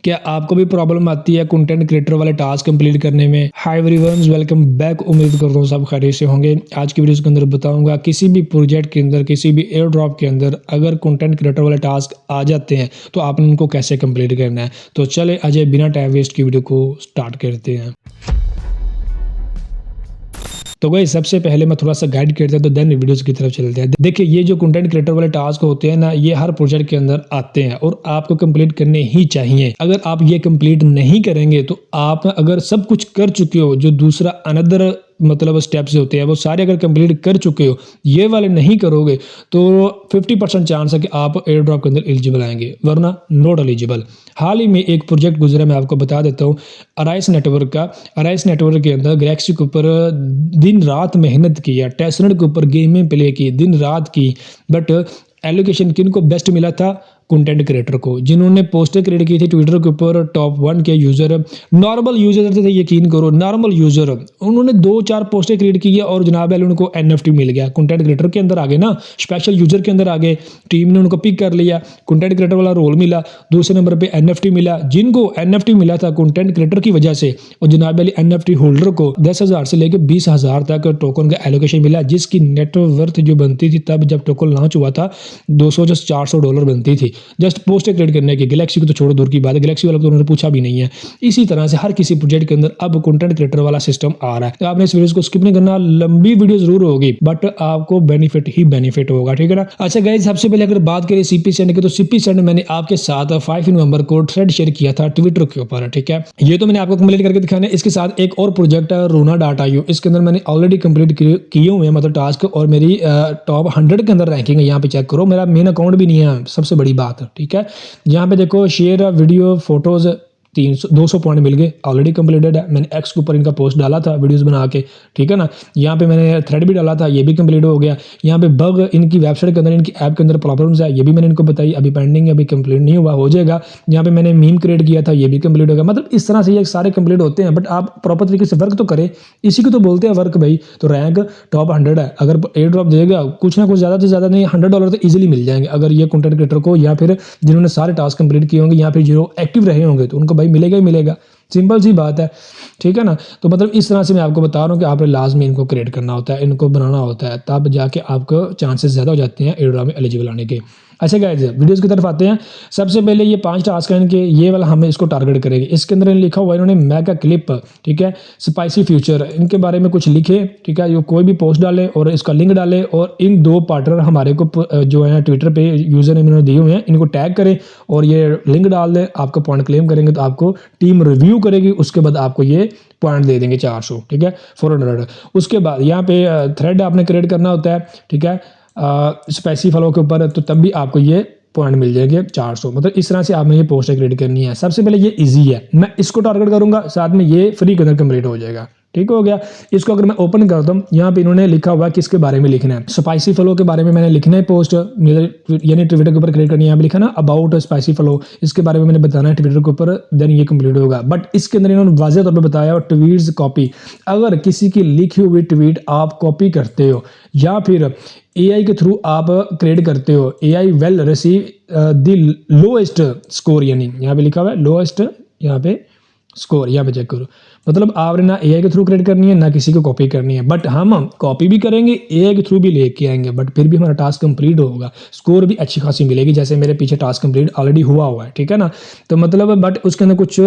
क्या आपको भी प्रॉब्लम आती है कंटेंट क्रिएटर वाले टास्क कंप्लीट करने में? Hi everyone, welcome back. उम्मीद करता हूँ सब खैरियत से होंगे। आज की वीडियो के अंदर बताऊंगा किसी भी प्रोजेक्ट के अंदर, किसी भी एयर ड्रॉप के अंदर अगर कंटेंट क्रिएटर वाले टास्क आ जाते हैं तो आपने उनको कैसे कंप्लीट करना है। तो चले अजय बिना टाइम वेस्ट की वीडियो को स्टार्ट करते हैं। तो गाइस सबसे पहले मैं थोड़ा सा गाइड करते हैं तो देन वीडियोस की तरफ चलते हैं। देखिए ये जो कंटेंट क्रिएटर वाले टास्क होते हैं ना, ये हर प्रोजेक्ट के अंदर आते हैं और आपको कंप्लीट करने ही चाहिए। अगर आप ये कंप्लीट नहीं करेंगे तो आप अगर सब कुछ कर चुके हो, जो दूसरा अनदर मतलब स्टेप्स होते हैं वो सारे अगर कंप्लीट कर चुके हो, ये वाले नहीं करोगे तो 50% चांस है कि आप एयर ड्रॉप के अंदर एलिजिबल आएंगे, वरना नॉट एलिजिबल। हाल ही में एक प्रोजेक्ट गुजरा, मैं आपको बता देता हूँ, अराइस नेटवर्क का। अराइस नेटवर्क के अंदर गैलेक्सी के ऊपर दिन रात मेहनत की है, टेस्टनेट के ऊपर गेमें प्ले की, दिन रात की, बट एलोकेशन किनको बेस्ट मिला था? कंटेंट क्रिएटर को, जिन्होंने पोस्टर क्रिएट की थी ट्विटर के ऊपर। टॉप 1 के यूजर, नॉर्मल यूजर थे, यकीन करो नॉर्मल यूजर, उन्होंने 2-4 पोस्टर क्रिएट की है और जनाब उनको एनएफटी मिल गया। कंटेंट क्रिएटर के अंदर आ गए ना, स्पेशल यूजर के अंदर आ गए, टीम ने उनको पिक कर लिया, कंटेंट क्रिएटर वाला रोल मिला। दूसरे नंबर पे एनएफटी मिला, जिनको एनएफटी मिला था कंटेंट क्रिएटर की वजह से, और जनाब एनएफटी होल्डर को 10,000 से लेकर 20,000 तक टोकन का एलोकेशन मिला, जिसकी नेटवर्थ जो बनती थी तब जब टोकन लॉन्च हुआ था 200 से $400 बनती थी, जस्ट पोस्टर क्रिएट करने की। गैलेक्सी को तो छोड़ो, दूर की बात है, गैलेक्सी वाला तो उन्होंने पूछा भी नहीं है। इसी तरह से हर किसी प्रोजेक्ट के अंदर अब कंटेंट क्रिएटर वाला सिस्टम आ रहा है। तो आपने इस वीडियो को स्किप नहीं करना, लंबी वीडियो जरूर होगी बट आपको बेनिफिट ही बेनिफिट होगा, ठीक है ना। अच्छा गाइस, सबसे पहले अगर बात करें सीपी सेंड की, तो सीपी सेंड मैंने आपके साथ 5 नवंबर को थ्रेड शेयर किया था ट्विटर के ऊपर, ठीक है। ये तो मैंने आपको कंप्लीट करके दिखाना है। इसके साथ एक और प्रोजेक्ट है Runa.io, इसके अंदर मैंने ऑलरेडी कंप्लीट किए हुए हैं मतलब टास्क, और मेरी टॉप 100 के अंदर रैंकिंग है। यहाँ पे चेक करो, मेरा मेन अकाउंट भी नहीं है, सबसे बड़ी बात, ठीक है। यहाँ पे देखो शेयर वीडियो फोटोज 200 पॉइंट मिल गए, ऑलरेडी कंप्लीटेड है। मैंने एक्स के ऊपर इनका पोस्ट डाला था वीडियोस बना के, ठीक है ना। यहाँ पे मैंने थ्रेड भी डाला था, ये भी कंप्लीट हो गया। यहाँ पे बग इनकी वेबसाइट के अंदर, इनकी ऐप के अंदर प्रॉब्लम्स है, ये भी मैंने इनको बताई, अभी पेंडिंग है, अभी कंप्लीट नहीं हुआ, हो जाएगा। यहाँ पे मैंने मीम क्रिएट किया था, ये भी कंप्लीट होगा। मतलब इस तरह से ये सारे कंप्लीट होते हैं, बट आप प्रॉपर तरीके से वर्क तो करें, इसी को तो बोलते हैं वर्क भाई। तो रैंक टॉप 100 है, अगर एयर ड्रॉप देगा कुछ ना कुछ ज़्यादा से ज़्यादा नहीं $100 तो ईजिली मिल जाएंगे, अगर ये कंटेंट क्रिएटर को, या फिर जिन्होंने सारे टास्क कंप्लीट किए होंगे, या फिर जो एक्टिव रहे होंगे, तो उनको भाई मिलेगा ही मिलेगा। सिंपल सी बात है, ठीक है ना। तो मतलब इस तरह से मैं आपको बता रहा हूँ कि आपने लाजमी इनको क्रिएट करना होता है, इनको बनाना होता है, तब जाके आपको चांसेस ज़्यादा हो जाते हैं एयर ड्रॉप में एलिजिबल आने के। अच्छा गाइस, वीडियोस की तरफ आते हैं। सबसे पहले ये 5 टास्क हैं इनके, ये वाला हमें इसको टारगेट करेंगे। इसके अंदर लिखा हुआ इन्होंने मेगा क्लिप, ठीक है, स्पाइसी फ्यूचर, इनके बारे में कुछ लिखे, ठीक है। ये कोई भी पोस्ट डाले और इसका लिंक डाले, और इन 2 पार्टनर हमारे को जो है ट्विटर पे यूजर नेम इन्होंने दिए हुए हैं, इनको टैग करें और ये लिंक डाल दें। आपका पॉइंट क्लेम करेंगे तो आपको टीम रिव्यू करेगी, उसके बाद आपको ये पॉइंट दे देंगे 400, ठीक है, 400। उसके बाद यहाँ पे थ्रेड आपने क्रिएट करना होता है, ठीक है, स्पेसी फॉलो के ऊपर, तो तब भी आपको ये पॉइंट मिल जाएंगे 400। मतलब इस तरह से आपने ये पोस्ट क्रिएट करनी है। सबसे पहले ये इजी है, मैं इसको टारगेट करूंगा, साथ में ये फ्री के अंदर कंप्लीट हो जाएगा, ठीक हो गया। इसको अगर मैं ओपन करता हूँ, यहाँ पे इन्होंने लिखा हुआ है किसके बारे में लिखना है, स्पाइसी फ्लो के बारे में मैंने लिखना है पोस्ट, यानी ट्विटर के ऊपर क्रिएट करनी है। यहाँ पे लिखा ना अबाउट स्पाइसी फ्लो, इसके बारे में मैंने बताना है ट्विटर के ऊपर, देन ये कंप्लीट होगा। बट इसके अंदर इन्होंने वाज़ेह तौर पर बताया ट्वीट्स कॉपी, अगर किसी की लिखी हुई ट्वीट आप कॉपी करते हो या फिर एआई के थ्रू आप क्रिएट करते हो, AI will receive the lowest score, यानी यहाँ पे लिखा हुआ है लोएस्ट, यहाँ पे स्कोर, यहाँ पे चेक करो। मतलब आपने ना एआई के थ्रू क्रिएट करनी है, ना किसी को कॉपी करनी है, बट हम कॉपी भी करेंगे, एआई के थ्रू भी लेके आएंगे, बट फिर भी हमारा टास्क कंप्लीट होगा, स्कोर भी अच्छी खासी मिलेगी। जैसे मेरे पीछे टास्क कंप्लीट ऑलरेडी हुआ है, ठीक है ना। तो मतलब बट उसके अंदर कुछ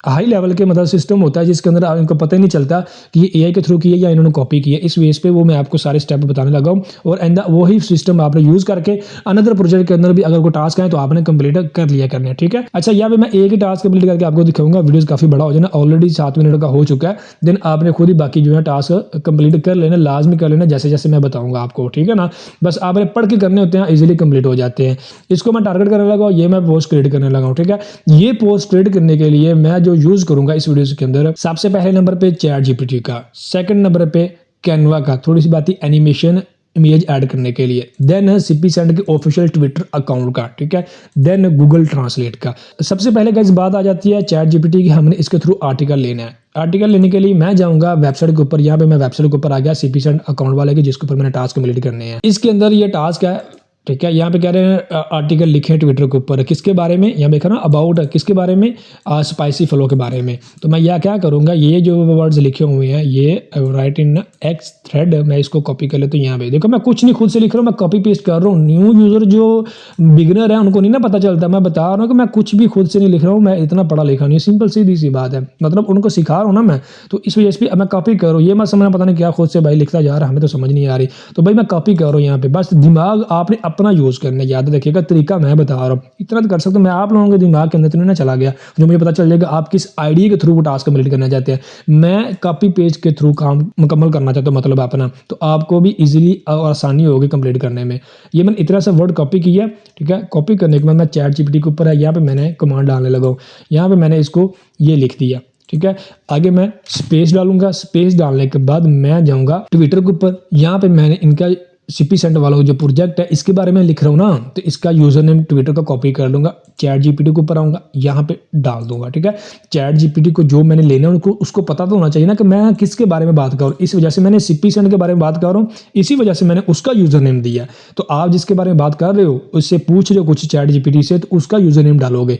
हाई लेवल के मतलब सिस्टम होता है, जिसके अंदर इनको पता ही नहीं चलता कि ये एआई के थ्रू किया या इन्होंने कॉपी की है। इस बेस पे वो मैं आपको सारे स्टेप बताने लगा हूँ, और एंड वही सिस्टम आपने यूज करके अनदर प्रोजेक्ट के अंदर भी अगर कोई टास्क आए तो आपने कंप्लीट कर लिया करना है, ठीक है। अच्छा, यहाँ पे मैं एक ही टास्क कंप्लीट करके आपको दिखाऊंगा, वीडियो काफी बड़ा हो जाए ना, ऑलरेडी 7 मिनट का हो चुका है। देन आपने खुद ही बाकी जो है टास्क कंप्लीट कर लेना, लाजमी कर लेना, जैसे जैसे मैं बताऊंगा आपको, ठीक है ना। बस आपने पढ़ के करने होते हैं, इजीली कंप्लीट हो जाते हैं। इसको मैं टारगेट करने लगा हूं, ये मैं पोस्ट क्रिएट करने लगा हूं, ठीक है। ये पोस्ट क्रिएट करने के लिए मैं जो यूज करूंगा इस वीडियो के अंदर, सबसे पहले नंबर पे चैट जीपीटी का, सेकंड नंबर पे कैनवा का, थोड़ी सी बात ही एनिमेशन इमेज ऐड करने के लिए, देन सीपी सेंड के ऑफिशियल ट्विटर अकाउंट का, ठीक है, देन गूगल ट्रांसलेट का। सबसे पहले गाइस बात आ जाती है चैट जीपीटी की, हमने इसके थ्रू आर्टिकल लेना है। आर्टिकल लेने के लिए मैं जाऊंगा वेबसाइट के ऊपर, यहाँ पे मैं वेबसाइट के ऊपर आ गया सीपी सेंड अकाउंट वाले के, जिसके ऊपर मैंने टास्क कंप्लीट करने हैं। इसके अंदर ये टास्क है ठीक है। यहाँ पे कह रहे हैं आर्टिकल लिखे ट्विटर के ऊपर, किसके बारे में, यहाँ पे देखा ना अबाउट, किसके बारे में, स्पाइसी फ्लो के बारे में। तो मैं यह क्या करूँगा, ये जो वर्ड्स लिखे हुए हैं ये राइट इन एक्स थ्रेड, मैं इसको कॉपी कर लेता हूँ। यहाँ पे देखो मैं कुछ नहीं खुद से लिख रहा हूँ, मैं कॉपी पेस्ट कर रहा हूँ। न्यू यूज़र जो बिगनर है उनको नहीं ना पता चलता, मैं बता रहा हूँ कि मैं कुछ भी खुद से नहीं लिख रहा हूँ, मैं इतना पढ़ा लिखा नहीं, सिंपल सीधी सी बात है, मतलब उनको सिखा रहा हूँ ना मैं, तो इस वजह से मैं कॉपी कर रहा हूँ। ये मत समझना पता नहीं क्या खुद से भाई लिखता जा रहा है, हमें तो समझ नहीं आ रही, तो भाई मैं कॉपी कर रहा हूँ यहाँ पे। बस दिमाग आपने अपना यूज़ करना, याद रखिएगा, तरीका मैं बता रहा हूँ, इतना तो कर सकते हो। मैं आप लोगों के दिमाग के अंदर तो नहीं ना चला गया जो मुझे पता चल जाएगा आप किस आइडिया के थ्रू वो टास्क कंप्लीट करना चाहते हैं। मैं कॉपी पेज के थ्रू काम मुकम्मल करना चाहता हूँ, मतलब अपना, तो आपको भी इजीली और आसानी होगी कंप्लीट करने में। ये मैंने इतना सा वर्ड कॉपी किया, ठीक है। कॉपी करने के बाद मैं चैट जीपीटी के ऊपर है, यहाँ पे मैंने कमांड डालने लगा हूँ, यहाँ पे मैंने इसको ये लिख दिया, ठीक है। आगे मैं स्पेस डालूंगा, स्पेस डालने के बाद मैं जाऊंगा ट्विटर के ऊपर, यहाँ पे मैंने इनका सीपी सेंट वाला जो प्रोजेक्ट है इसके बारे में लिख रहा हूँ ना, तो इसका यूजर नेम ट्विटर का कॉपी कर लूंगा, चैट जीपीटी के ऊपर आऊंगा, यहाँ पे डाल दूंगा, ठीक है। चैट जीपीटी को जो मैंने लेना है उनको उसको पता तो होना चाहिए ना कि मैं किसके बारे में बात कर रहा हूँ, इस वजह से मैंने सीपी सेंट के बारे में बात कर रहा हूँ, इसी वजह से मैंने उसका यूजर नेम दिया। तो आप जिसके बारे में बात कर रहे हो उससे पूछ रहे हो कुछ चैट जीपीटी से, तो उसका यूजर नेम डालोगे,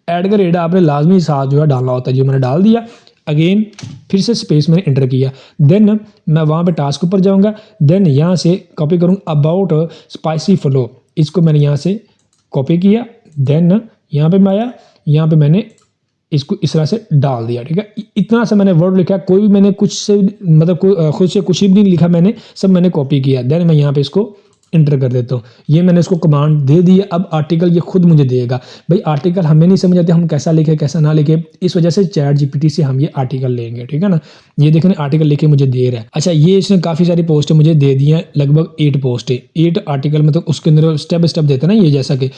ऐड का रेट आपने लाजमी साथ जो है डालना होता है, जो मैंने डाल दिया। अगेन फिर से स्पेस मैंने एंटर किया, देन मैं वहाँ पे टास्क ऊपर जाऊँगा, देन यहाँ से कॉपी करूँगा अबाउट स्पाइसी फ्लो, इसको मैंने यहाँ से कॉपी किया, देन यहाँ पे मैं आया, यहाँ पे मैंने इसको इस तरह से डाल दिया, ठीक है। इतना सा मैंने वर्ड लिखा, कोई भी मैंने कुछ से मतलब कोई खुद से कुछ भी नहीं लिखा मैंने, सब मैंने कॉपी किया, देन मैं यहाँ पे इसको इंटर कर देता हूँ। ये मैंने इसको कमांड दे दी है, अब आर्टिकल ये खुद मुझे देगा। भाई आर्टिकल हमें नहीं समझ आते हम कैसा लिखे कैसा ना लिखे, इस वजह से चैट जीपीटी से हम ये आर्टिकल लेंगे, ठीक है ना। ये देखने आर्टिकल लिखे मुझे दे रहा है। अच्छा, ये इसने काफ़ी सारी पोस्ट मुझे दे दी हैं, लगभग 8 पोस्ट है, 8 आर्टिकल, मतलब उसके अंदर स्टेप बाय स्टेप देते हैं ना ये, जैसा कि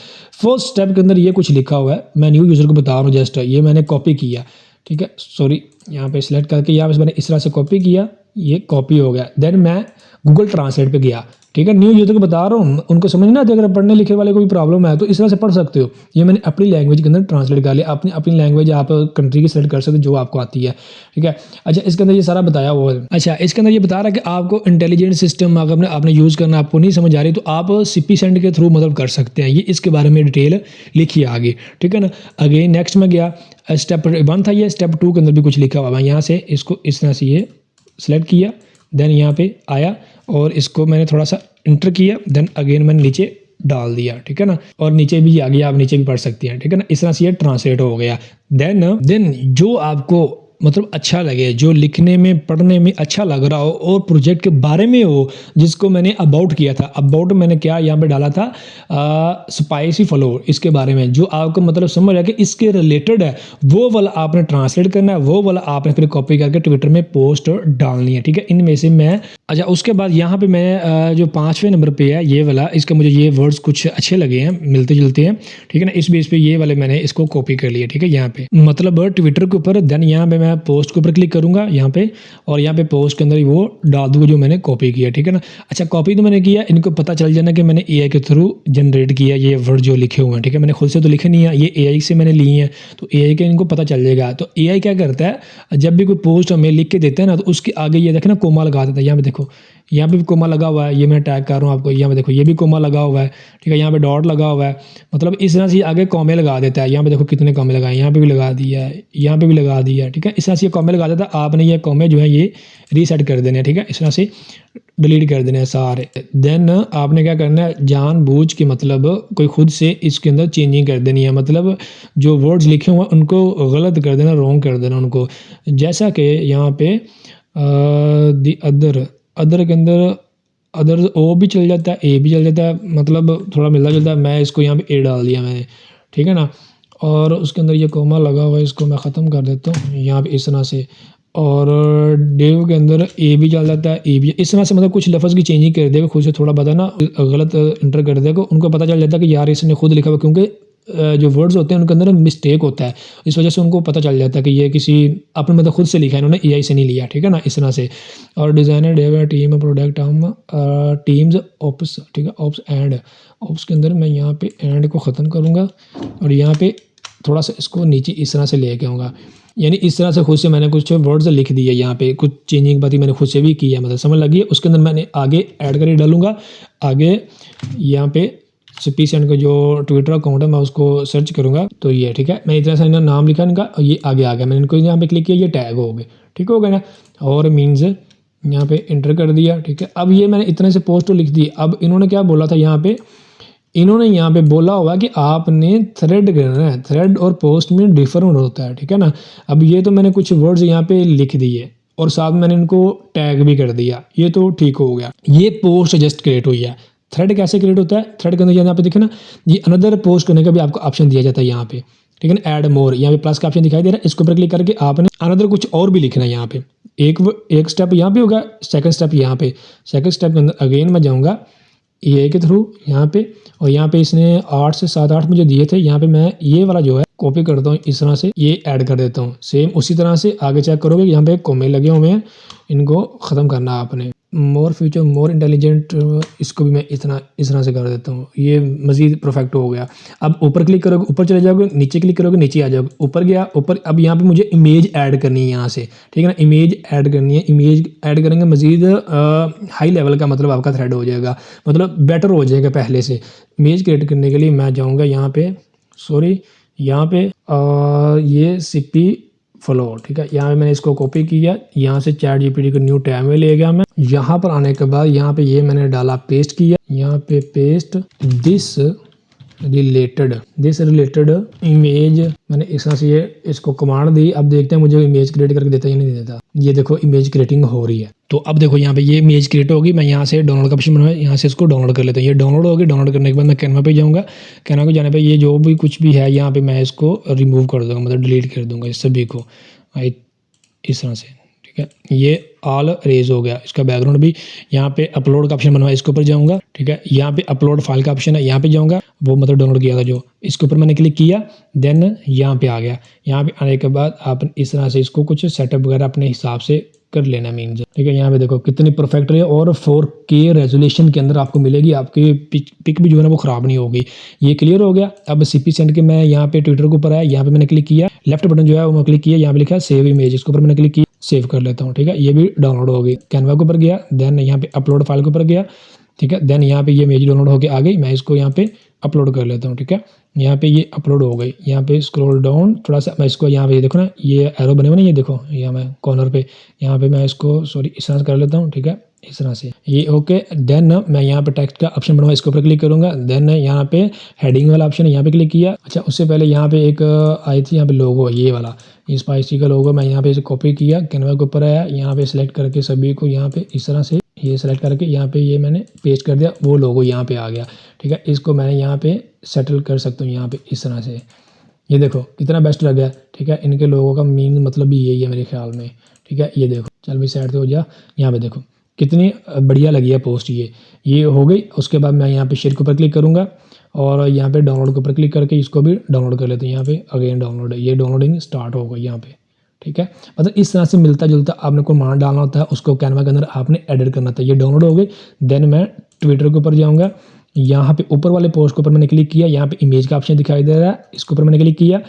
फर्स्ट स्टेप के अंदर ये कुछ लिखा हुआ है, मैं न्यू यूज़र को बता रहा हूँ जस्ट, ये मैंने कॉपी किया, ठीक है। सॉरी, यहाँ पे सिलेक्ट करके यहाँ पे मैंने इस तरह से कॉपी किया, ये कॉपी हो गया। देन मैं गूगल ट्रांसलेट पे गया, ठीक है। न्यू यूज़र को बता रहा हूँ, उनको समझ नहीं आती, अगर पढ़ने लिखे वाले को भी प्रॉब्लम है तो इस तरह से पढ़ सकते हो। ये मैंने अपनी लैंग्वेज के अंदर ट्रांसलेट कर लिया, अपनी लैंग्वेज आप कंट्री की सेलेक्ट कर सकते हो जो आपको आती है, ठीक है। अच्छा, इसके अंदर ये सारा बताया हुआ है। अच्छा, इसके अंदर ये बता रहा है कि आपको इंटेलिजेंट सिस्टम अगर आपने यूज़ करना आपको नहीं समझ आ रही तो आप सीपी सेंड के थ्रू मतलब कर सकते हैं, ये इसके बारे में डिटेल लिखी है आगे, ठीक है ना। अगेन नेक्स्ट में गया, स्टेप 1 था ये, स्टेप 2 के अंदर भी कुछ लिखा हुआ है, यहाँ से इसको इस तरह से ये सेलेक्ट किया, देन यहाँ पे आया और इसको मैंने थोड़ा सा इंटर किया, देन अगेन मैंने नीचे डाल दिया, ठीक है ना। और नीचे भी आ गया, आप नीचे भी पढ़ सकती हैं, ठीक है ना। इस तरह से ये ट्रांसलेट हो गया। देन जो आपको मतलब अच्छा लगे, जो लिखने में पढ़ने में अच्छा लग रहा हो और प्रोजेक्ट के बारे में हो, जिसको मैंने अबाउट किया था, अबाउट मैंने क्या यहाँ पे डाला था, स्पाइसी फ्लो, इसके बारे में जो आपको मतलब समझ आया कि इसके रिलेटेड है, वो वाला आपने ट्रांसलेट करना है, वो वाला आपने फिर कॉपी करके ट्विटर में पोस्ट डालनी है, ठीक है। इनमें से मैं अच्छा उसके बाद यहाँ पे मैं जो 5वें नंबर पे है ये वाला, इसका मुझे ये वर्ड्स कुछ अच्छे लगे हैं, मिलते जुलते हैं, ठीक है ना। इस बेस पे ये वाले मैंने इसको कॉपी कर लिया, ठीक है। यहाँ पे मतलब ट्विटर के ऊपर, देन यहाँ पे मैं पोस्ट के ऊपर क्लिक करूंगा यहाँ पे, और यहाँ पे पोस्ट के अंदर वो डाल दूंगा जो मैंने कॉपी किया, ठीक है ना। अच्छा, कॉपी तो मैंने किया, इनको पता चल जाना कि मैंने एआई के थ्रू जनरेट किया ये वर्ड जो लिखे हुए हैं, ठीक है। मैंने खुद से तो लिखे नहीं है, ये एआई से मैंने लिए हैं, तो एआई के इनको पता चल जाएगा। तो एआई क्या करता है, जब भी कोई पोस्ट हमें लिख के देता है ना, तो उसके आगे ये देखे ना कोमा लगा देता है, यहाँ पे देखो, यहाँ पे भी कोमा लगा हुआ है, ये मैं टैग कर रहा हूँ आपको, यहाँ पे देखो ये भी कोमा लगा हुआ है, ठीक है। यहाँ पे डॉट लगा हुआ है, मतलब इस तरह से आगे कॉमे लगा देता है। यहाँ पे देखो कितने कॉमे लगाए, यहाँ पे भी लगा दिया है, यहाँ पे भी लगा दिया है, ठीक है। इस तरह से कॉमे लगा देता है, आपने ये कॉमे जो है ये रीसेट कर देने हैं, ठीक है। इस तरह से डिलीट कर देने हैं सारे। देन आपने क्या करना है, जानबूझ के मतलब कोई खुद से इसके अंदर चेंजिंग कर देनी है, मतलब जो वर्ड्स लिखे हुए हैं उनको गलत कर देना, रॉन्ग कर देना उनको। जैसा कि यहाँ पे दी अदर के अंदर अदर ओ भी चल जाता है, ए भी चल जाता है, मतलब थोड़ा मिलता जुलता है। मैं इसको यहाँ पे ए डाल दिया मैंने, ठीक है ना। और उसके अंदर ये कोमा लगा हुआ है, इसको मैं ख़त्म कर देता हूँ यहाँ पे इस तरह से। और डेव के अंदर ए भी चल जाता है, ए भी, इस तरह से मतलब कुछ लफ्ज़ की चेंजिंग कर देगा, खुद से थोड़ा बता ना गलत इंटर कर देगा, उनको पता चल जाता है कि यार इसने खुद लिखा हुआ, क्योंकि जो वर्ड्स होते हैं उनके अंदर मिस्टेक होता है, इस वजह से उनको पता चल जाता है कि ये किसी आपने मतलब खुद से लिखा है, इन्होंने एआई से नहीं लिया, ठीक है ना, इस तरह से। और डिज़ाइनर डेव टीम प्रोडक्ट हम टीम्स ऑप्स, ठीक है, ऑप्स एंड ऑप्स के अंदर मैं यहाँ पे एंड को ख़त्म करूँगा और यहाँ पे थोड़ा सा इसको नीचे इस तरह से लेके आऊँगा, यानी इस तरह से खुद से मैंने कुछ वर्ड्स लिख दिए, यहाँ पे कुछ चेंजिंग बात मैंने खुद से भी की है, मतलब समझ लगी है। उसके अंदर मैंने आगे ऐड करके डालूंगा, आगे यहाँ पे सीपी सेंड का जो ट्विटर अकाउंट है मैं उसको सर्च करूँगा तो ये ठीक है। मैं इतना सा इन्होंने नाम लिखा इनका और ये आगे आ गया। मैंने इनको यहाँ पे क्लिक किया, ये टैग हो गए, ठीक हो गया ना। और मीन्स यहाँ पे इंटर कर दिया, ठीक है। अब ये मैंने इतने से पोस्ट तो लिख दी। अब इन्होंने क्या बोला था यहाँ पे, इन्होंने यहाँ पे बोला होगा कि आपने थ्रेड करना है। थ्रेड और पोस्ट में डिफरेंट होता है, ठीक है ना। अब ये तो मैंने कुछ वर्ड्स यहाँ पे लिख दिए और साथ में मैंने इनको टैग भी कर दिया, ये तो ठीक हो गया। ये पोस्ट जस्ट क्रिएट हुई है। थ्रेड कैसे क्रिएट होता है, थ्रेड के अंदर यहाँ पे देखे ना, ये अनदर पोस्ट करने का भी आपको ऑप्शन दिया जाता है यहाँ पे, ठीक है ना। ऐड मोर, यहाँ पे प्लस का ऑप्शन दिखाई दे रहा है, इसके ऊपर क्लिक करके आपने अनदर कुछ और भी लिखना है यहाँ पे। एक स्टेप यहाँ पे होगा, सेकंड स्टेप यहाँ पे। सेकंड स्टेप के अंदर अगेन मैं जाऊँगा ए के थ्रू यहाँ पे, और यहाँ पे इसने 8 से 7-8 मुझे दिए थे। यहाँ पे मैं ये वाला जो है कॉपी करता हूँ, इस तरह से ये ऐड कर देता हूँ। सेम उसी तरह से आगे चेक करोगे, यहाँ पे कोमे लगे हुए हैं, इनको ख़त्म करना है आपने। मोर फ्यूचर मोर इंटेलिजेंट, इसको भी मैं इस तरह से कर देता हूँ, ये मज़ीद परफेक्ट हो गया। अब ऊपर क्लिक करोगे ऊपर चले जाओगे, नीचे क्लिक करोगे नीचे आ जाओगे, ऊपर गया ऊपर। अब यहाँ पे मुझे इमेज ऐड करनी है यहाँ से, ठीक है ना। इमेज ऐड करनी है, इमेज ऐड करेंगे मज़ीद हाई लेवल का मतलब आपका थ्रेड हो जाएगा, मतलब बेटर हो जाएगा पहले से। इमेज क्रिएट करने के लिए मैं जाऊँगा यहाँ पे, सॉरी यहाँ पे ये सीपी फ्लो, ठीक है। यहाँ पे मैंने इसको कॉपी किया, यहाँ से चैट जीपीटी को न्यू टैब में ले गया मैं। यहाँ पर आने के बाद यहाँ पे ये मैंने डाला, पेस्ट किया, यहाँ पे पेस्ट दिस रिलेटेड इमेज, मैंने इस तरह से ये इसको कमांड दी। अब देखते हैं मुझे इमेज क्रिएट करके देता है या नहीं देता। ये देखो इमेज क्रिएटिंग हो रही है। तो अब देखो यहाँ पे ये इमेज क्रिएट होगी। मैं यहाँ से डाउनलोड का ऑप्शन बनाया, यहाँ से इसको डाउनलोड कर लेता हूँ। ये डाउनलोड होगी, डाउनलोड करने के बाद मैं कैनवा पे जाऊँगा। कैनवा पे जाने पे ये जो भी कुछ भी है यहाँ पे मैं इसको रिमूव कर दूँगा, मतलब डिलीट कर दूँगा इस सभी को इस तरह से, ठीक है। ये ऑल रेज हो गया, इसका बैकग्राउंड भी। यहाँ पे अपलोड का ऑप्शन बनवा, इसके ऊपर जाऊँगा, ठीक है। यहाँ पे अपलोड फाइल का ऑप्शन है, यहाँ पे जाऊँगा, वो मतलब डाउनलोड किया था जो, इसके ऊपर मैंने क्लिक किया, देन यहाँ पे आ गया। यहाँ पे आने के बाद आप इस तरह से इसको कुछ सेटअप वगैरह अपने हिसाब से कर लेना मीन्स, ठीक है। यहाँ पे देखो कितनी परफेक्ट है और 4K रेजोल्यूशन के अंदर आपको मिलेगी। आपकी पिक भी जो है ना वो ख़राब नहीं होगी। ये क्लियर हो गया। अब सीपी सेंड के मैं यहाँ पे ट्विटर के ऊपर आया, यहाँ पे मैंने क्लिक किया, लेफ्ट बटन जो है वो मैं क्लिक किया, यहाँ पे लिखा है सेव इमेज, इसके ऊपर मैंने क्लिक किया, सेव कर लेता हूँ, ठीक है। ये भी डाउनलोड हो गई। कैनवा के ऊपर गया, देन यहाँ पे अपलोड फाइल के ऊपर गया, ठीक है। देन यहाँ पे ये इमेज डाउनलोड होकर आ गई, मैं इसको यहाँ पे अपलोड कर लेता हूँ, ठीक है। यहाँ पे ये अपलोड हो गई। यहाँ पे स्क्रॉल डाउन थोड़ा सा, मैं इसको यहाँ पे देखो ना, ये एरो बने हुए ना, ये देखो यहाँ मैं कॉर्नर पे, यहाँ पे मैं इसको सॉरी इस तरह से कर लेता हूँ, ठीक है, इस तरह से ये ओके। देन मैं यहाँ पे टेक्स्ट का ऑप्शन बनवा, इसके ऊपर क्लिक करूँगा। देन यहाँ पे हेडिंग वाला ऑप्शन है, यहाँ पे क्लिक किया। अच्छा उससे पहले यहाँ पे एक आई थी यहाँ पे लोगो, ये वाला स्पाइसी का लोगो, मैं यहाँ पे इसे कॉपी किया, कैनवा के ऊपर आया, यहाँ पे सिलेक्ट करके सभी को यहाँ पे इस तरह से ये सेलेक्ट करके यहाँ पे ये मैंने पेस्ट कर दिया, वो लोगो यहाँ पे आ गया, ठीक है। इसको मैं यहाँ पे सेटल कर सकता हूँ यहाँ पे इस तरह से। ये देखो कितना बेस्ट लग गया, ठीक है। इनके लोगों का मीन मतलब भी यही है मेरे ख्याल में, ठीक है। ये देखो चल भी साइड से हो जा, यहाँ पे देखो कितनी बढ़िया लगी है पोस्ट। ये हो गई। उसके बाद मैं यहाँ पे शेयर के ऊपर क्लिक करूँगा और यहाँ पे डाउनलोड के ऊपर क्लिक करके इसको भी डाउनलोड कर लेते हैं। यहाँ पे अगेन डाउनलोड, ये डाउनलोडिंग स्टार्ट हो गई यहाँ पे, ठीक है। मतलब इस तरह से मिलता जुलता आपने को मान डालना होता है, उसको कैनवा के अंदर आपने एडिट करना था। ये डाउनलोड हो गई। देन मैं ट्विटर के ऊपर जाऊँगा, यहाँ पे ऊपर वाले पोस्ट के ऊपर मैंने क्लिक किया, यहाँ पे इमेज का ऑप्शन दिखाई दे रहा है, इसके ऊपर मैंने क्लिक किया,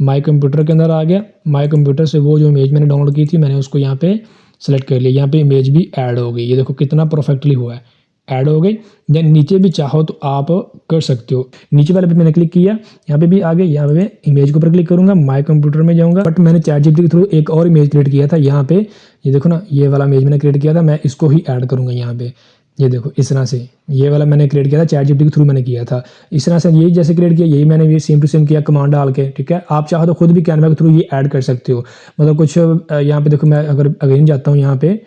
माई कंप्यूटर के अंदर आ गया। माई कंप्यूटर से वो जो इमेज मैंने डाउनलोड की थी मैंने उसको यहाँ पे सेलेक्ट कर लिया। यहाँ पे इमेज भी ऐड हो गई, ये देखो कितना परफेक्टली हुआ है, ऐड हो गई। देन नीचे भी चाहो तो आप कर सकते हो, नीचे वाले पे मैंने क्लिक किया, यहाँ पे भी आ गए। यहाँ पे इमेज के ऊपर क्लिक करूंगा, माई कंप्यूटर में जाऊंगा, बट मैंने चैट जीपीटी के थ्रू एक और इमेज क्रिएट किया था। यहाँ पे ये देखो ना, ये वाला इमेज मैंने क्रिएट किया था, मैं इसको ही ऐड करूंगा यहाँ पे। ये देखो इस तरह से ये वाला मैंने क्रिएट किया था, चैट जीपीटी के थ्रू मैंने किया था। इस तरह से यही जैसे क्रिएट किया, यही मैंने ये सेम टू सेम किया कमांड डाल के, ठीक है। आप चाहो तो खुद भी कैनवा के थ्रू ये ऐड कर सकते हो। मतलब कुछ यहाँ पे देखो, मैं अगर अगेन जाता हूँ यहाँ पे,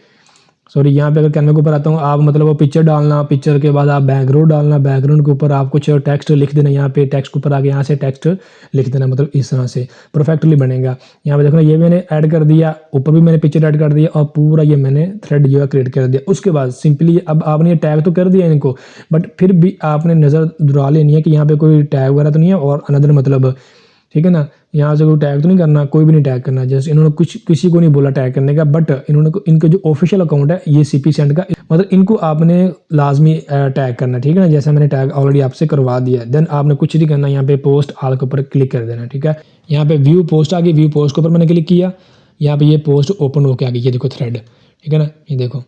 सॉरी यहाँ पे अगर कैनवा के ऊपर आता हूँ, आप मतलब वो पिक्चर डालना, पिक्चर के बाद आप बैकग्राउंड डालना, बैकग्राउंड के ऊपर आप कुछ टेक्स्ट लिख देना। यहाँ पे टेक्स्ट के ऊपर आगे यहाँ से टेक्स्ट लिख देना, मतलब इस तरह से परफेक्टली बनेगा। यहाँ पे देखो ना, ये मैंने ऐड कर दिया, ऊपर भी मैंने पिक्चर ऐड कर दिया और पूरा ये मैंने थ्रेड जो है क्रिएट कर दिया। उसके बाद सिंपली अब आपने ये टैग तो कर दिया इनको, बट फिर भी आपने नज़र दुरा लेनी है कि यहाँ पे कोई टैग वगैरह तो नहीं है और अनदर मतलब, ठीक है ना। यहाँ से कोई टैग तो नहीं करना, कोई भी नहीं टैग करना। जैसे इन्होंने कुछ किसी को नहीं बोला टैग करने का, बट इन्होंने इनका जो ऑफिशियल अकाउंट है ये सीपी सेंड का, मतलब इनको आपने लाजमी टैग करना, ठीक है ना। जैसे मैंने टैग ऑलरेडी आपसे करवा दिया। देन आपने कुछ नहीं करना, यहाँ पे पोस्ट ऑल के ऊपर क्लिक कर देना, ठीक है। यहाँ पे व्यू पोस्ट आ गई, व्यू पोस्ट के ऊपर मैंने क्लिक किया, यहाँ पे ये पोस्ट ओपन होकर आ गई, ये देखो थ्रेड, ठीक है ना। ये देखो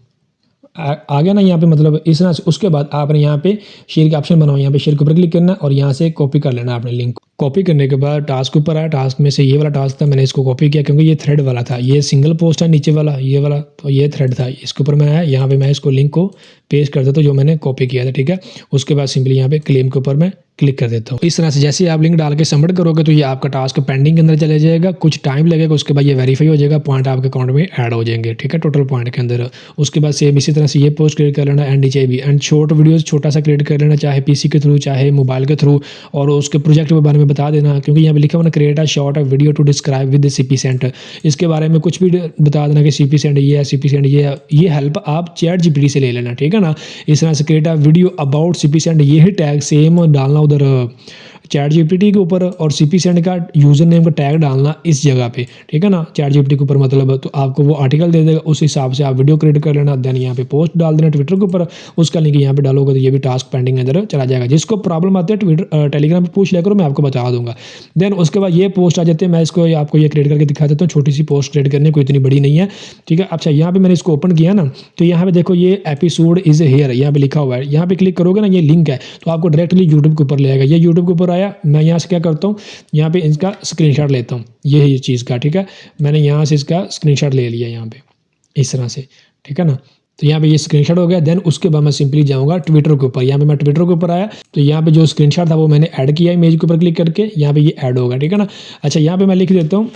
आ गया ना यहाँ पे, मतलब इस तरह से। उसके बाद आपने यहाँ पे शेयर का ऑप्शन बनाओ, यहाँ पे शेयर के ऊपर क्लिक करना और यहाँ से कॉपी कर लेना आपने लिंक। कॉपी करने के बाद टास्क ऊपर आया, टास्क में से ये वाला टास्क था, मैंने इसको कॉपी किया क्योंकि ये थ्रेड वाला था, ये सिंगल पोस्ट है नीचे वाला ये वाला, तो ये थ्रेड था, इसके ऊपर मैं आया, यहाँ पे मैं इसको लिंक को पेस्ट कर देता हूँ जो मैंने कॉपी किया था, ठीक है। उसके बाद सिंपली यहाँ पे क्लेम के ऊपर मैं क्लिक कर देता हूँ। इस तरह से जैसे आप लिंक डाल के सबमिट करोगे तो ये आपका टास्क पेंडिंग के अंदर चले जाएगा, कुछ टाइम लगेगा, उसके बाद ये वेरीफाई हो जाएगा, पॉइंट आपके अकाउंट में ऐड हो जाएंगे, ठीक है, टोटल पॉइंट के अंदर। उसके बाद सेम इसी तरह से ये पोस्ट क्रिएट कर लेना, एंड नीचे भी एंड शॉर्ट वीडियोस छोटा सा क्रिएट कर लेना, चाहे पीसी के थ्रू चाहे मोबाइल के थ्रू, और उसके प्रोजेक्ट के बारे में बता देना, क्योंकि यहाँ पे लिखा हुआ ना create a short video to describe with CP cent, इसके बारे में कुछ भी बता देना कि सीपी सेंट ये है, सीपी सेंट ये है। ये हेल्प आप चैट जीपीटी से ले लेना, ठीक है ना। इस तरह से create a video about CP cent, ये ही टैग सेम डालना उधर चैट जीपीटी के ऊपर, और सीपी सेंड का यूजर नेम का टैग डालना इस जगह पे, ठीक है ना, चैट जीपीटी के ऊपर, मतलब तो आपको वो आर्टिकल दे देगा, उस हिसाब से आप वीडियो क्रिएट कर लेना, देन यहाँ पे पोस्ट डाल देना ट्विटर के ऊपर, उसका लिंक यहाँ पे डालोगे तो ये भी टास्क पेंडिंग अंदर चला जाएगा। जिसको प्रॉब्लम आती है ट्विटर टेलीग्राम पे पूछ लिया करो, मैं आपको बता दूंगा। देन उसके बाद ये पोस्ट आ जाते हैं, मैं इसको आपको ये क्रिएट करके दिखा देता हूँ, छोटी सी पोस्ट क्रिएट करनी, कोई इतनी बड़ी नहीं है, ठीक है। अच्छा यहाँ पे मैंने इसको ओपन किया ना, तो यहाँ पे देखो ये एपिसोड इज हेयर यहाँ पे लिखा हुआ है, यहाँ पे क्लिक करोगे ना, ये लिंक है तो आपको डायरेक्टली यूट्यूब के ऊपर ले आएगा। ये यूट्यूब के ऊपर आया, मैं यहाँ से क्या करता हूँ, यहाँ पे इसका स्क्रीनशॉट लेता हूँ, ये है ये चीज़ का, ठीक है। मैंने यहाँ से इसका स्क्रीनशॉट ले लिया यहाँ पे इस तरह से, ठीक है ना। तो यहाँ पे ये स्क्रीनशॉट हो गया। देन उसके बाद मैं सिंपली जाऊँगा ट्विटर के ऊपर, यहाँ पे मैं ट्विटर के ऊपर आया, तो यहाँ पे जो स्क्रीनशॉट था वो मैंने ऐड किया इमेज के ऊपर क्लिक करके, यहाँ पे ये ऐड होगा, ठीक है ना। अच्छा यहाँ पे मैं लिख देता हूँ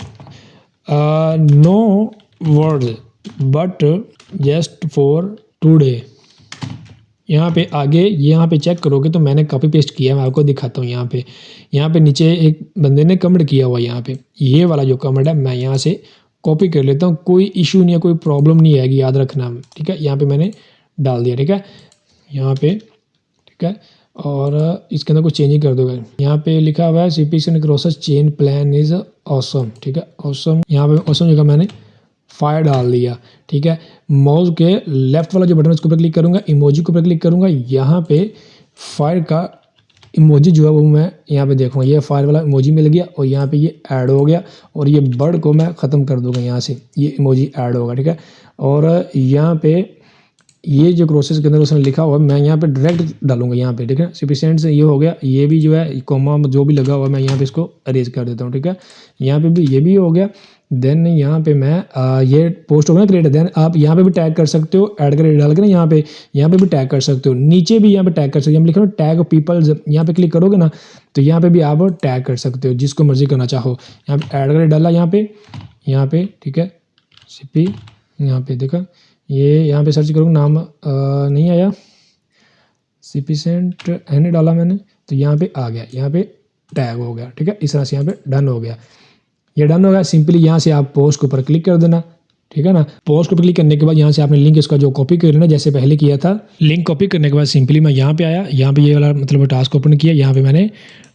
no words but just for today. यहाँ पे आगे यहाँ पे चेक करोगे तो मैंने कॉपी पेस्ट किया, मैं आपको दिखाता हूँ। यहाँ पे नीचे एक बंदे ने कमेंट किया हुआ, यहाँ पे ये वाला जो कमेंट है मैं यहाँ से कॉपी कर लेता हूँ, कोई इशू नहीं है, कोई प्रॉब्लम नहीं आएगी, याद रखना, ठीक है। यहाँ पे मैंने डाल दिया, ठीक है, यहाँ पे, ठीक है। और इसके अंदर कुछ चेंजिंग कर दोगे, यहाँ पे लिखा हुआ है CP cent crosses chain plan is awesome, ठीक है, ऑसम। यहाँ पे ऑसम जगह मैंने फायर डाल दिया, ठीक है। माउस के लेफ्ट वाला जो बटन है उसके ऊपर क्लिक करूंगा, इमोजी के ऊपर क्लिक करूंगा, यहाँ पे फायर का इमोजी जो है वो मैं यहाँ पे देखूंगा, ये फायर वाला इमोजी मिल गया और यहाँ पे ये ऐड हो गया, और ये बर्ड को मैं ख़त्म कर दूंगा, यहाँ से ये इमोजी ऐड होगा, ठीक है। और यहाँ पे ये जो प्रोसेस के अंदर उसने लिखा हुआ है मैं यहाँ पे डायरेक्ट डालूंगा यहाँ पे, ठीक है। सफिशिएंट से ये हो गया, ये भी जो है कॉमा जो भी लगा हुआ है मैं यहाँ पे इसको अरेज कर देता हूँ, ठीक है। यहाँ पे भी ये भी हो गया। देन यहाँ पे मैं ये पोस्ट होगा ना क्रिएट, देन आप यहाँ पे भी टैग कर सकते हो, ऐड कर डाल के ना यहाँ पे भी टैग कर सकते हो, नीचे भी यहाँ पे टैग कर सकते हो, लिखा टैग पीपल, यहाँ पे क्लिक करोगे ना तो यहाँ पे भी आप टैग कर सकते हो जिसको मर्जी करना चाहो। यहाँ पे ऐड कर डाला यहाँ पे, ठीक है, सीपी, यहाँ पे देखा, ये यहाँ पे सर्च करूँगा, नाम नहीं आया, सीपी सेंट एन डाला मैंने, तो यहाँ पे आ गया, यहाँ पे टैग हो गया, ठीक है। इस तरह से यहाँ पे डन हो गया, ये डन हो गया। सिंपली यहाँ से आप पोस्ट के ऊपर क्लिक कर देना, ठीक है ना। पोस्ट के ऊपर क्लिक करने के बाद यहाँ से आपने लिंक इसका जो कॉपी कर लेना, जैसे पहले किया था। लिंक कॉपी करने के बाद सिंपली मैं यहाँ पे आया, यहाँ पे ये वाला मतलब टास्क ओपन किया, यहाँ पे मैंने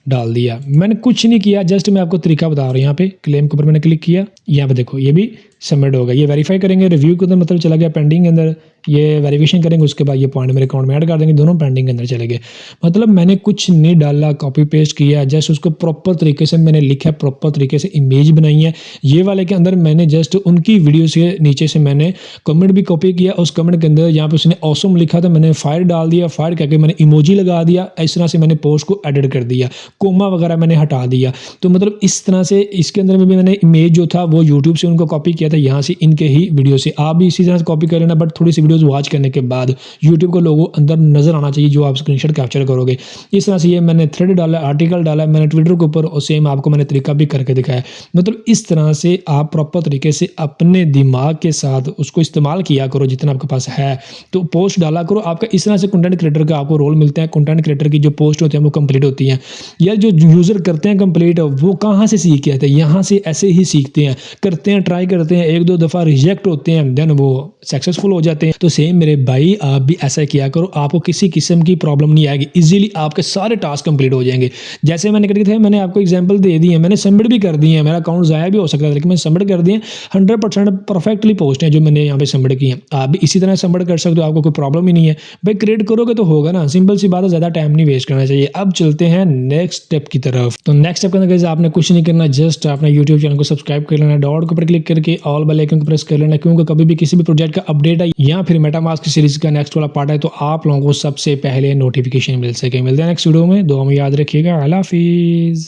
डाल दिया, मैंने कुछ नहीं किया, जस्ट मैं आपको तरीका बता रहा हूँ। यहाँ पे क्लेम के ऊपर मैंने क्लिक किया, यहाँ पे देखो ये भी सबमिट होगा, ये वेरीफाई करेंगे, रिव्यू के अंदर मतलब चला गया पेंडिंग के अंदर, ये वेरिफिकेशन करेंगे, उसके बाद ये पॉइंट मेरे अकाउंट में ऐड कर देंगे, दोनों पेंडिंग के अंदर चले गए। मतलब मैंने कुछ नहीं डाला, कॉपी पेस्ट किया, जस्ट उसको प्रॉपर तरीके से मैंने लिखा है, प्रॉपर तरीके से इमेज बनाई है। ये वाले के अंदर मैंने जस्ट उनकी वीडियो से नीचे से मैंने कमेंट भी कॉपी किया, उस कमेंट के अंदर यहाँ पे उसने ऑसम लिखा था, मैंने फायर डाल दिया, फायर करके मैंने इमोजी लगा दिया, इस तरह से मैंने पोस्ट को एडिट कर दिया, कोमा वगैरह मैंने हटा दिया। तो मतलब इस तरह से इसके अंदर में भी मैंने इमेज जो था वो यूट्यूब से उनको कॉपी किया था, यहाँ से इनके ही वीडियो से। आप भी इसी तरह से कॉपी कर लेना, बट थोड़ी सी वीडियोस वॉच करने के बाद यूट्यूब को लोगों अंदर नजर आना चाहिए जो आप स्क्रीनशॉट कैप्चर करोगे। इस तरह से ये मैंने थ्रेड डाला, आर्टिकल डाला मैंने ट्विटर के ऊपर, और सेम आपको मैंने तरीका भी करके दिखाया। मतलब इस तरह से आप प्रॉपर तरीके से अपने दिमाग के साथ उसको इस्तेमाल किया करो जितना आपके पास है, तो पोस्ट डाला करो। आपका इस तरह से कंटेंट क्रिएटर का आपको रोल मिलता है, कंटेंट क्रिएटर की जो पोस्ट होती है वो कंप्लीट होती हैं, या जो यूजर करते हैं कंप्लीट वो कहाँ से सीख के आते हैं, यहाँ से ऐसे ही सीखते हैं, करते हैं, ट्राई करते हैं, एक दो दफ़ा रिजेक्ट होते हैं, देन वो सक्सेसफुल हो जाते हैं। तो सेम मेरे भाई आप भी ऐसा किया करो, आपको किसी किस्म की प्रॉब्लम नहीं आएगी, इजीली आपके सारे टास्क कंप्लीट हो जाएंगे। जैसे मैंने करके थे, मैंने आपको एग्जांपल दे दी है, मैंने सबमिट भी कर दिए हैं, मेरा अकाउंट ज़ाया भी हो सकता है लेकिन मैं सबमिट कर दिए, 100% परफेक्टली पोस्ट है जो मैंने यहाँ पे सबमिट की है। आप भी इसी तरह सबमिट कर सकते हो, आपको कोई प्रॉब्लम ही नहीं है भाई, क्रिएट करोगे तो होगा ना, सिंपल सी बात है, ज़्यादा टाइम नहीं वेस्ट करना चाहिए। अब चलते हैं नेक्स्ट स्टेप की तरफ। तो नेक्स्ट स्टेप के अंदर आपने कुछ नहीं करना, जस्ट अपना यूट्यूब चैनल को सब्सक्राइब कर लेना, करना है, डॉट के ऊपर क्लिक करके ऑल बेल आइकन को प्रेस कर लेना, क्योंकि कभी भी किसी भी प्रोजेक्ट का अपडेट है या फिर मेटामास्क सीरीज का नेक्स्ट वाला पार्ट है तो आप लोगों को सबसे पहले नोटिफिकेशन मिल सके। मिलते हैं नेक्स्ट वीडियो में, दुआ में याद रखिएगा। अल्लाह हाफिज।